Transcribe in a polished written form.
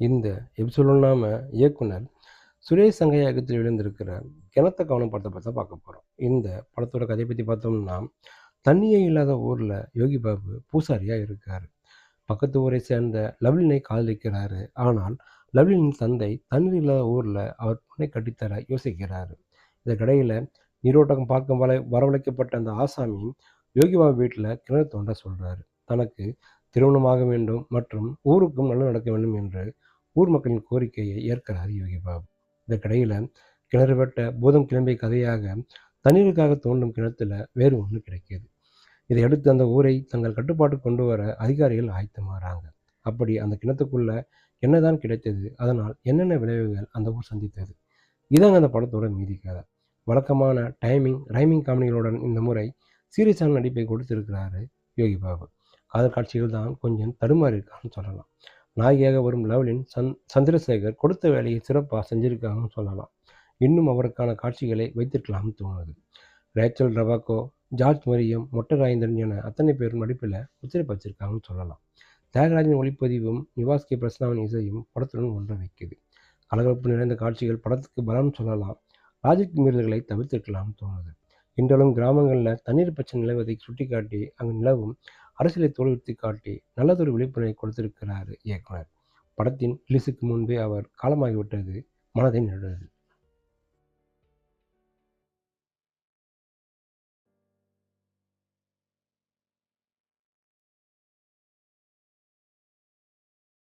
இந்த எபிசோடில் நாம இயக்குனர் சுரேஷ் சங்கர் இயக்கத்தில் வெளிவந்திருக்கிற கிணத்த கவனம் படத்தை பற்றி தான் பார்க்க போகிறோம். இந்த படத்தோட கதையை பற்றி பார்த்தோம்னா, தண்ணியே இல்லாத ஊரில் யோகி பாபு பூசாரியாக இருக்கார். பக்கத்து ஊரை சேர்ந்த லவ்லினை காதலிக்கிறாரு. ஆனால் லவ்லினின் தந்தை தண்ணீர் இல்லாத ஊரில் அவர் பொண்ணை கட்டித்தர யோசிக்கிறாரு. இதற்கிடையில் நீரோட்டம் பார்க்க வரவழைக்கப்பட்ட அந்த ஆசாமி யோகி பாபு வீட்டில் கிணறு தோண்ட சொல்கிறாரு. தனக்கு திருமணமாக வேண்டும் மற்றும் ஊருக்கும் நல்லது நடக்க வேண்டும் என்று ஊர் மக்களின் கோரிக்கையை ஏற்கிறார் யோகி பாபு. இதற்கிடையில் கிணறு வெட்ட பூதம் கிளம்பிய கதையாக தண்ணீருக்காக தோண்டும் கிணத்துல வேறு ஒன்று கிடைக்கிது. இதையடுத்து அந்த ஊரை தங்கள் கட்டுப்பாட்டுக்கு கொண்டு வர அதிகாரிகள் ஆயத்தமாகறாங்க. அப்படி அந்த கிணத்துக்குள்ள என்னதான் கிடைத்தது, அதனால் என்னென்ன விளைவுகள் அந்த ஊர் சந்தித்தது, இதாங்க அந்த படத்தோட மீதி கதை. வழக்கமான ரைமிங் காமெடிகளுடன் இந்த முறை சீரியஸான நடிப்பை கொடுத்திருக்கிறாரு யோகி பாபு. காதல் காட்சிகள் தான் கொஞ்சம் தடுமாறி இருக்கான்னு சொல்லலாம். நாயகியாக வரும் லவ்லின் சந்திரசேகர் கொடுத்த வேலையை சிறப்பாக செஞ்சிருக்காங்கன்னு சொல்லலாம். இன்னும் அவருக்கான காட்சிகளை வைத்திருக்கலாம்னு தோணுது. ரேச்சல் ரவாக்கோ, ஜார்ஜ் மரியம், மொட்டை ராஜேந்திரன் என அத்தனை பேரும் நடிப்பில் முத்திரை பதிச்சிருக்காங்கன்னு சொல்லலாம். தியாகராஜன் ஒளிப்பதிவும் நிவாஸ் கே பிரசனாவின் இசையும் படத்துடன் ஒன்றை வைக்குது. கலகலப்பு நிறைந்த காட்சிகள் படத்துக்கு பலம் சொல்லலாம். லாஜிக் மீறல்களை தவிர்த்திருக்கலாம்னு தோணுது. இன்றளவும் கிராமங்களில் தண்ணீர் பிரச்சனை நிலவதை சுட்டிக்காட்டி அங்கு நிலவும் அரசியலை தோல்வித்து காட்டி நல்லதொரு விழிப்புணர்வை கொடுத்திருக்கிறார் இயக்குனர். படத்தின் ரிலீஸுக்கு முன்பே அவர் காலமாகிவிட்டது மனதை நடுவது.